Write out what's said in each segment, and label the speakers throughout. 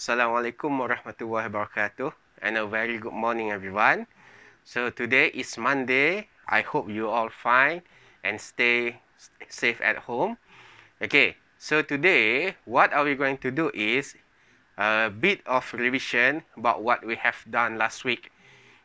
Speaker 1: Assalamualaikum warahmatullahi wabarakatuh and a very good morning everyone. So today is Monday. I hope you all fine and stay safe at home. Okay, so today what are we going to do is a bit of revision about what we have done last week.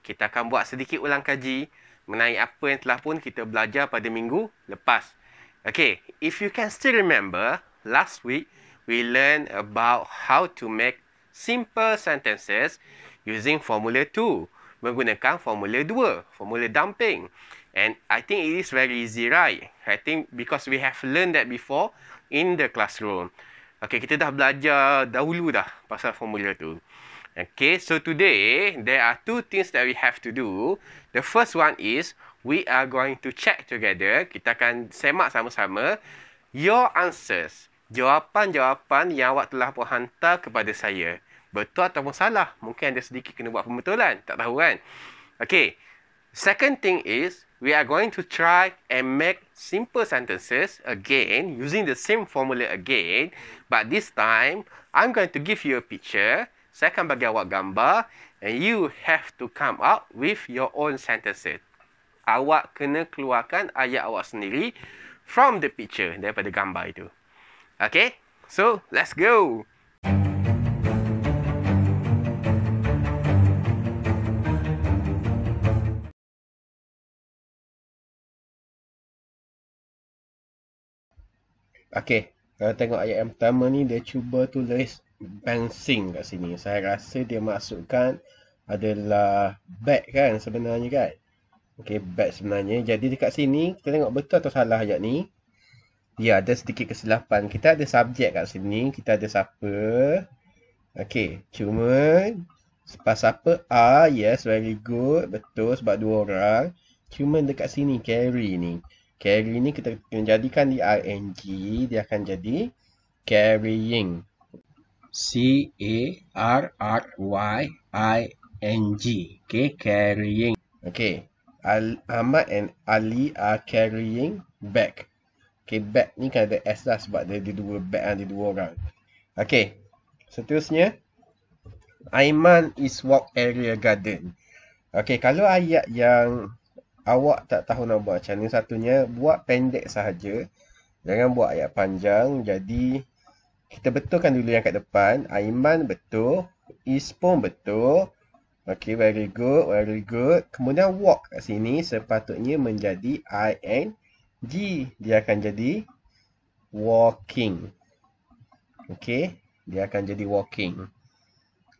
Speaker 1: Kita akan buat sedikit ulang kaji mengenai apa yang telah pun kita belajar pada minggu lepas. Okay, if you can still remember, last week we learned about how to make simple sentences using formula 2. Menggunakan formula 2, formula dumping. And I think it is very easy, right? I think because we have learned that before in the classroom. Okay, kita dah belajar dahulu dah pasal formula 2. Okay, so today there are two things that we have to do. The first one is we are going to check together. Kita akan semak sama-sama your answers. Jawapan-jawapan yang awak telah pun hantar kepada saya. Betul ataupun salah. Mungkin ada sedikit kena buat pembetulan. Tak tahu kan? Okay. Second thing is we are going to try and make simple sentences again using the same formula again. But this time, I'm going to give you a picture. Saya akan bagi awak gambar and you have to come up with your own sentences. Awak kena keluarkan ayat awak sendiri from the picture, daripada gambar itu. Okay, so let's go. Okay, kalau tengok ayat yang pertama ni, dia cuba tulis bouncing kat sini. Saya rasa dia masukkan adalah bat kan sebenarnya kan. Okay, bat sebenarnya. Jadi dekat sini, kita tengok betul atau salah ayat ni. Ya, ada sedikit kesilapan. Kita ada subjek kat sini. Kita ada siapa. Okay, cuma lepas siapa? Yes, very good. Betul, sebab dua orang. Cuma dekat sini, carry ni. Carry ni kita jadikan di ing. Dia akan jadi carrying. C-A-R-R-Y-I-N-G. Okay, carrying. Okay. Ahmad and Ali are carrying bag. Okay, bag ni kan ada S lah sebab dia ada dua bag, ada dua orang. Okay. Seterusnya. Aiman is walk area garden. Okay, kalau ayat yang awak tak tahu nak buat macam ni, satunya buat pendek sahaja. Jangan buat ayat panjang. Jadi, kita betulkan dulu yang kat depan. Aiman betul. Is pun betul. Okay, very good, very good. Kemudian walk kat sini sepatutnya menjadi ing. Dia akan jadi walking. Okay, dia akan jadi walking.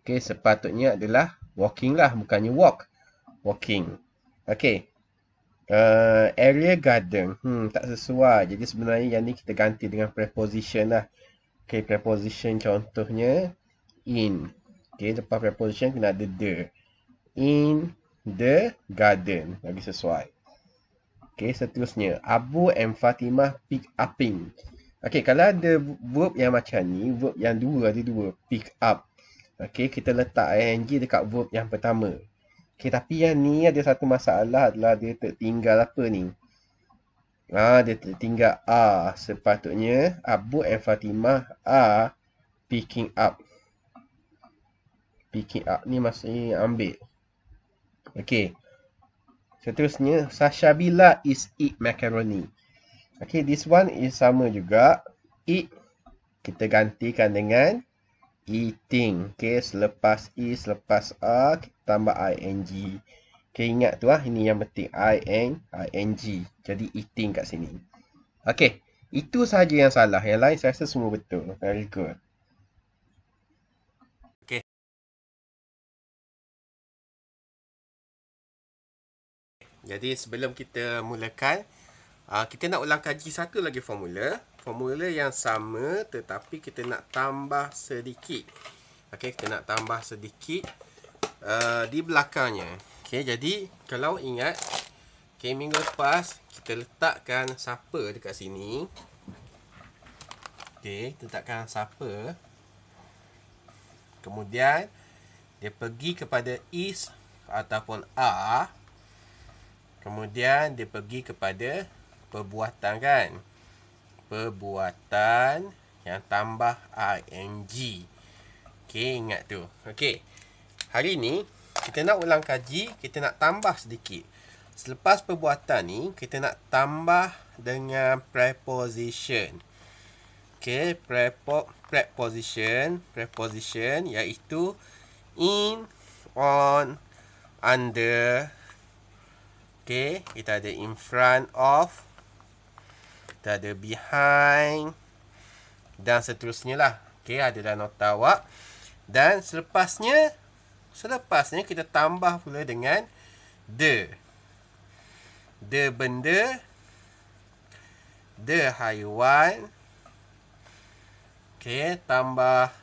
Speaker 1: Okay, sepatutnya adalah walking lah, bukannya walk. Walking. Okay. Area garden. Tak sesuai. Jadi sebenarnya yang ni kita ganti dengan preposition lah. Okay, preposition contohnya in. Okay, lepas preposition kena ada the. In the garden. Bagi sesuai. Okay, seterusnya. Abu and Fatimah pick upping. Okay, kalau ada verb yang macam ni, verb yang ada dua. Pick up. Okay, kita letak ing dekat verb yang pertama. Okay, tapi yang ni ada satu masalah adalah dia tertinggal apa ni? Dia tertinggal A. Sepatutnya Abu and Fatimah are picking up. Picking up ni maksudnya ambil. Okay. Seterusnya, Sashabila is eat macaroni. Okay, this one is sama juga. Eat, kita gantikan dengan eating. Okay, selepas E, selepas A, kita tambah ing. Okay, ingat tu lah. Ini yang penting. ing. Jadi, eating kat sini. Okay, itu sahaja yang salah. Yang lain saya rasa semua betul. Very good. Okay. Jadi, sebelum kita mulakan, kita nak ulang kaji satu lagi formula. Formula yang sama tetapi kita nak tambah sedikit. Okay, kita nak tambah sedikit di belakangnya. Okay, jadi kalau ingat, okay, minggu lepas kita letakkan siapa dekat sini. Okay, letakkan siapa. Kemudian dia pergi kepada is ataupun a. Kemudian dia pergi kepada perbuatan kan. Perbuatan yang tambah ing. Okey, ingat tu. Okey. Hari ni kita nak ulang kaji, kita nak tambah sedikit. Selepas perbuatan ni, kita nak tambah dengan preposition. Okey, preposition iaitu in, on, under. Okey, kita ada in front of, kita ada behind dan seterusnya lah. Okey, ada dalam nota awak. Dan selepasnya kita tambah pula dengan the. The benda, the haiwan. Okey, tambah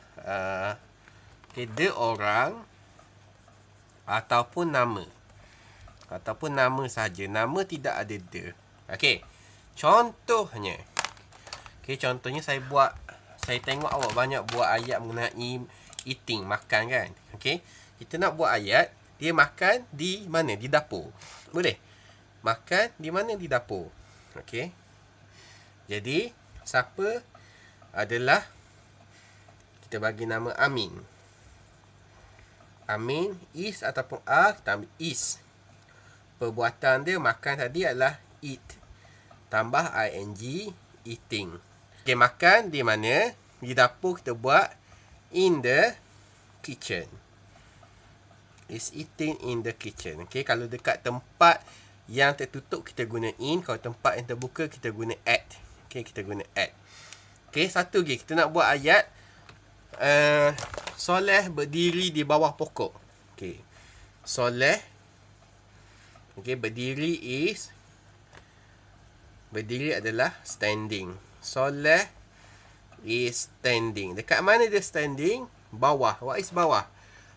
Speaker 1: the orang ataupun nama. Ataupun nama saja. Nama tidak ada the. Okey. Contohnya. Okey, contohnya saya tengok awak banyak buat ayat mengenai eating, makan kan. Okey. Kita nak buat ayat, dia makan di mana? Di dapur. Boleh? Makan di mana? Di dapur. Okey. Jadi, siapa adalah, kita bagi nama Amin. Amin is ataupun are, kita ambil is. Perbuatan dia makan tadi adalah eat. Tambah ing, eating. Okey, makan di mana? Di dapur, kita buat in the kitchen. Is eating in the kitchen. Okey, kalau dekat tempat yang tertutup, kita guna in. Kalau tempat yang terbuka, kita guna at. Okey, kita guna at. Okey, satu lagi. Kita nak buat ayat. Soleh berdiri di bawah pokok. Okey. Soleh. Okey, berdiri adalah standing. Soleh is standing. Dekat mana dia standing? Bawah. What is bawah?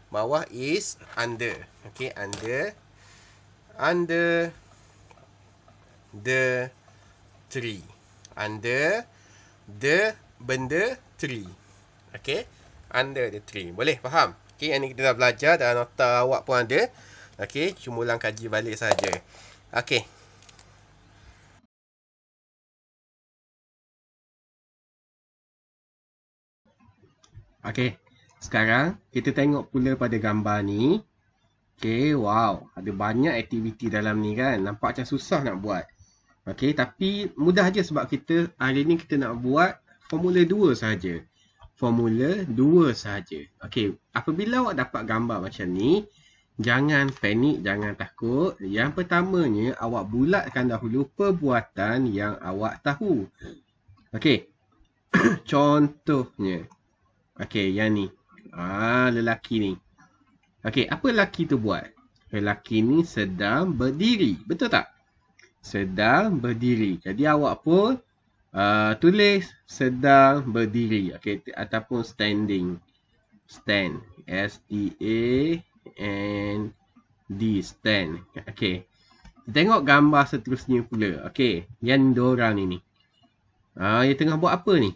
Speaker 1: Bawah is under. Okey, under the tree. Under the benda tree. Okey, under the tree. Boleh faham? Okey, yang ni kita dah belajar dan nota awak pun ada. Okey, cuma ulang kaji balik saja. Okey. Okey, sekarang kita tengok pula pada gambar ni. Okey, wow, ada banyak aktiviti dalam ni kan. Nampak macam susah nak buat. Okey, tapi mudah aja sebab kita hari ni kita nak buat formula 2 saja. Formula 2 saja. Okey, apabila awak dapat gambar macam ni, jangan panik, jangan takut. Yang pertamanya, awak bulatkan dahulu perbuatan yang awak tahu. Okey, contohnya. Okey, yang ni. Lelaki ni. Okey, apa lelaki tu buat? Lelaki ni sedang berdiri. Betul tak? Sedang berdiri. Jadi awak pun tulis sedang berdiri. Okey, ataupun standing. Stand. S-T-A-N-D. Stand. Okey. Tengok gambar seterusnya pula. Okey, yang diorang ni. Dia tengah buat apa ni?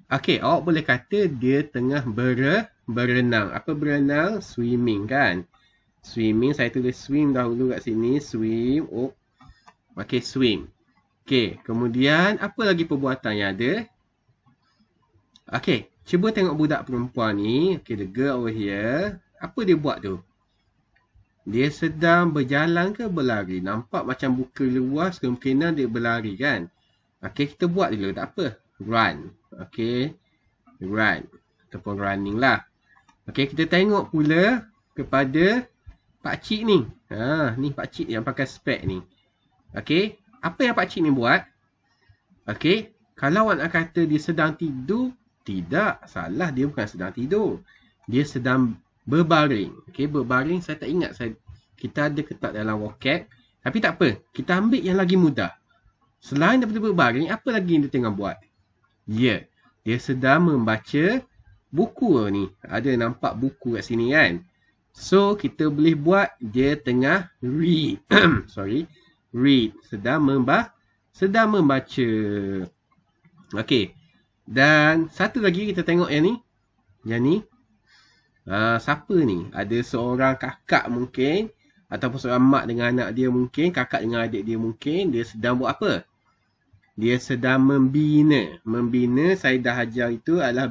Speaker 1: Okey, awak boleh kata dia tengah berenang. Apa berenang? Swimming kan? Swimming, saya tulis swim dahulu kat sini. Swim. Oh. Okey, swim. Okey, kemudian apa lagi perbuatan yang ada? Okey, cuba tengok budak perempuan ni. Okey, the girl over here. Apa dia buat tu? Dia sedang berjalan ke berlari? Nampak macam buka luas, kemungkinan dia berlari kan? Okey, kita buat dulu, tak apa. Run. Okey, run. Ataupun running lah. Okey, kita tengok pula kepada pakcik ni. Ni pakcik yang pakai spek ni. Okey, apa yang pakcik ni buat? Okey, kalau awak nak kata dia sedang tidur, tidak. Salah, dia bukan sedang tidur. Dia sedang berbaring. Okey, berbaring saya tak ingat. Kita ada ke tak dalam vocab. Tapi tak apa, kita ambil yang lagi mudah. Selain daripada berbaring, apa lagi yang dia tengah buat? Ya, dia sedang membaca buku ni. Ada nampak buku kat sini kan? So, kita boleh buat dia tengah read. Sorry. Read. Sedang membaca. Okey. Dan satu lagi kita tengok yang ni. Yang ni. Siapa ni? Ada seorang kakak mungkin. Ataupun seorang mak dengan anak dia mungkin. Kakak dengan adik dia mungkin. Dia sedang buat apa? Dia sedang membina. Membina, saya dah ajar itu adalah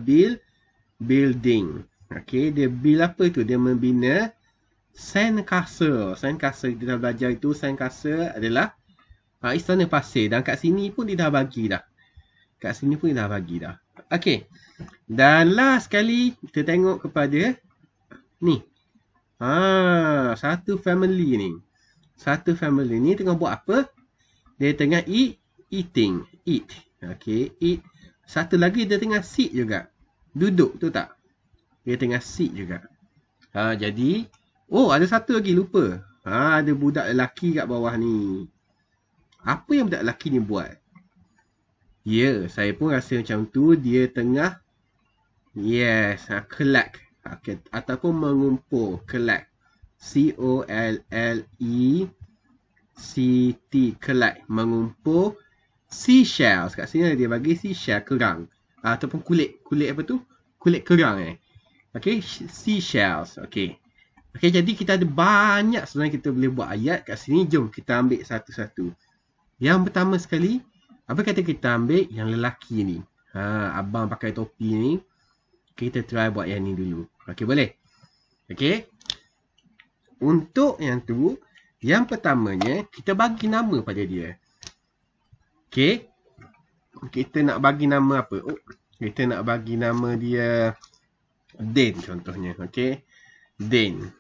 Speaker 2: building. Okay, dia build apa tu? Dia membina sandcastle. Sandcastle kita dah belajar itu. Sandcastle adalah istana pasir. Dan kat sini pun dia dah bagi dah. Okay. Dan last sekali kita tengok kepada ni. Satu family ni. Satu family ni tengah buat apa? Dia tengah eating. Eat. Okay, eat. Satu lagi dia tengah sit juga. Duduk tu tak? Dia tengah sit juga. Jadi, ada satu lagi lupa. Ada budak lelaki kat bawah ni. Apa yang budak lelaki ni buat? Ya, saya pun rasa macam tu. Dia tengah, collect. Ataupun mengumpul. Collect. C-O-L-L-E-C-T. Collect. Mengumpul seashells. Kat sini dia bagi seashell, kerang. Ataupun kulit apa tu? Kulit kerang Okay, seashells. Okay, jadi kita ada banyak sebenarnya kita boleh buat ayat kat sini. Jom kita ambil satu-satu. Yang pertama sekali, apa kata kita ambil yang lelaki ni? Abang pakai topi ni. Kita try buat yang ni dulu. Okay, boleh? Okay. Untuk yang tu, yang pertamanya, kita bagi nama pada dia. Okay. Kita nak bagi nama apa? Kita nak bagi nama dia Dan contohnya. Okay. Dan.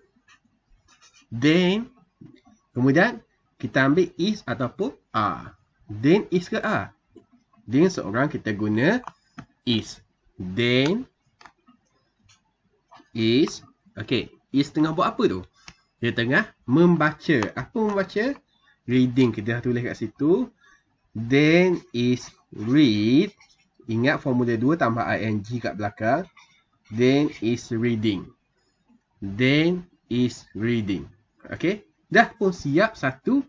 Speaker 2: Kemudian kita ambil is ataupun are. Dan is ke are? Dan seorang kita guna is. Dan is. Okay. Is tengah buat apa tu? Dia tengah membaca. Apa membaca? Reading. Kita dah tulis kat situ. Dan is read. Ingat formula 2 tambah ing kat belakang. Then is reading. Okay. Dah pun siap satu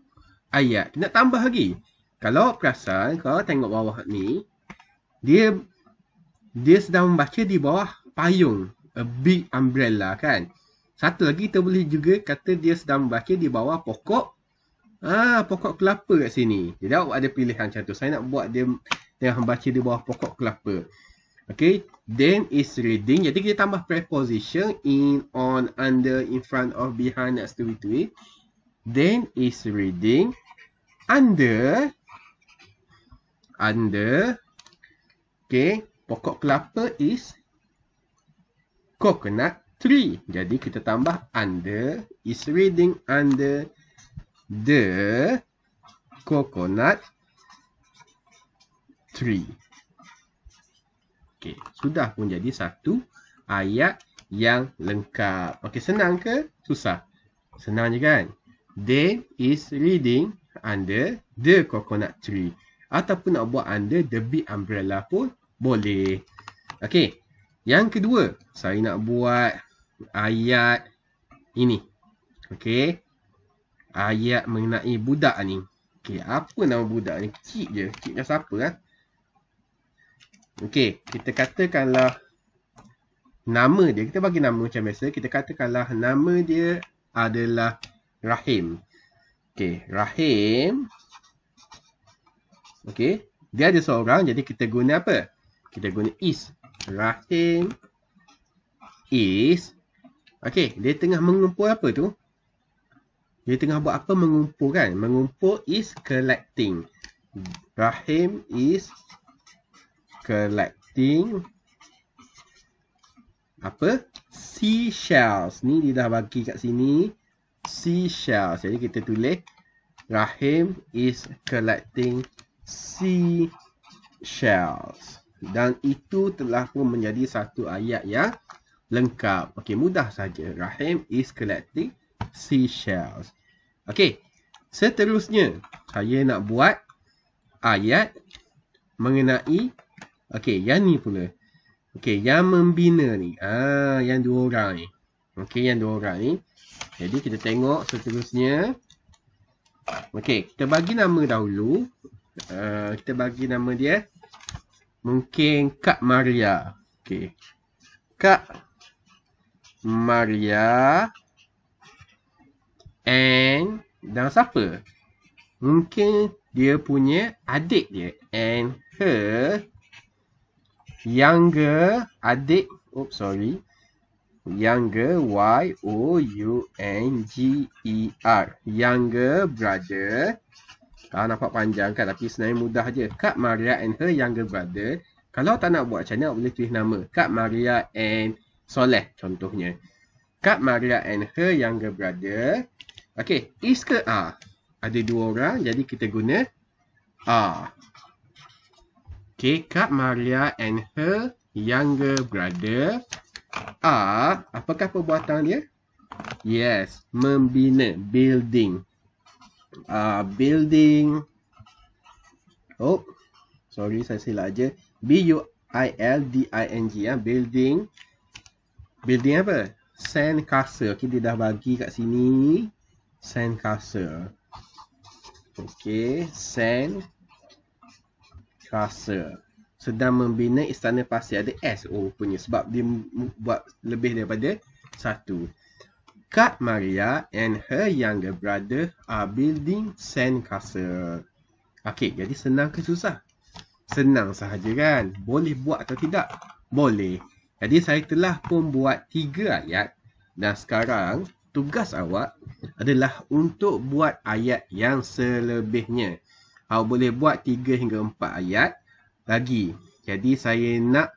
Speaker 2: ayat. Nak tambah lagi. Kalau perasan, kalau tengok bawah ni. Dia sedang membaca di bawah payung. A big umbrella kan. Satu lagi kita boleh juga kata dia sedang membaca di bawah pokok. Pokok kelapa kat sini. Jadi awak ada pilihan macam tu. Saya nak buat dia membaca di bawah pokok kelapa. Okay, then is reading. Jadi kita tambah preposition in, on, under, in front of, behind, next to, between. Then is reading. Under. Okay, pokok kelapa is coconut tree. Jadi kita tambah under, is reading under the coconut tree. Okay, sudah pun jadi satu ayat yang lengkap. Okay, senang ke? Susah? Senang je kan? Then is reading under the coconut tree. Ataupun nak buat under the big umbrella pun boleh. Okay, yang kedua, saya nak buat ayat ini. Okay, ayat mengenai budak ni. Okay, apa nama budak ni? Kecil je. Kecil dah siapa? Okey, kita katakanlah nama dia. Kita bagi nama macam biasa. Kita katakanlah nama dia adalah Rahim. Okey, Rahim. Okey, dia ada seorang. Jadi kita guna apa? Kita guna is. Rahim is. Okey, dia tengah mengumpul apa tu? Dia tengah buat apa? Mengumpul kan? Mengumpul is collecting. Rahim is collecting apa? Seashells. Ni dia dah bagi kat sini. Seashells. Jadi kita tulis Rahim is collecting seashells. Dan itu telah pun menjadi satu ayat yang lengkap. Okey, mudah saja. Rahim is collecting seashells. Okey, seterusnya saya nak buat ayat mengenai yang ni pula. Yang membina ni. Yang dua orang ni. Yang dua orang ni. Jadi kita tengok seterusnya. Kita bagi nama dahulu. Kita bagi nama dia. Mungkin Kak Maria. Kak Maria. Dan siapa? Mungkin dia punya adik dia. And her younger adik Oops, sorry. Younger, Y-O-U-N-G-E-R. Younger brother. Nampak panjang kan, tapi sebenarnya mudah je. Kak Maria and her younger brother. Kalau tak nak buat macam ni, boleh tulis nama. Kak Maria and Soleh contohnya. Kak Maria and her younger brother. Okay, is ke are? Ada dua orang, jadi kita guna are. Okay, Kak Maria and her younger brother are, apakah perbuatan dia? Yes, membina, building. Building. Oh, sorry, saya silap aja. B-U-I-L-D-I-N-G ya, building. Building apa? Sandcastle. Okay, dia dah bagi kat sini. Sandcastle. Okay, sandcastle. Sedang membina istana pasir. Ada S-O punya sebab dia buat lebih daripada satu. Kak Maria and her younger brother are building sandcastle. Okay, jadi senang ke susah? Senang sahaja kan? Boleh buat atau tidak? Boleh. Jadi saya telah pun buat 3 ayat. Dan sekarang tugas awak adalah untuk buat ayat yang selebihnya. Awak boleh buat 3 hingga 4 ayat lagi. Jadi saya nak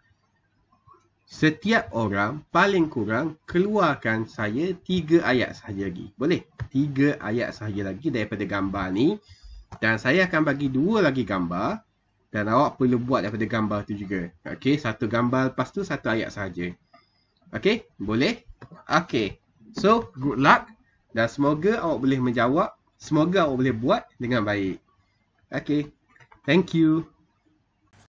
Speaker 2: setiap orang paling kurang keluarkan saya 3 ayat sahaja lagi. Boleh? 3 ayat sahaja lagi daripada gambar ni. Dan saya akan bagi 2 lagi gambar. Dan awak perlu buat daripada gambar tu juga. Okey, 1 gambar lepas tu 1 ayat sahaja. Okey, boleh? Okey. So, good luck. Dan semoga awak boleh menjawab. Semoga awak boleh buat dengan baik. Okey. Thank you.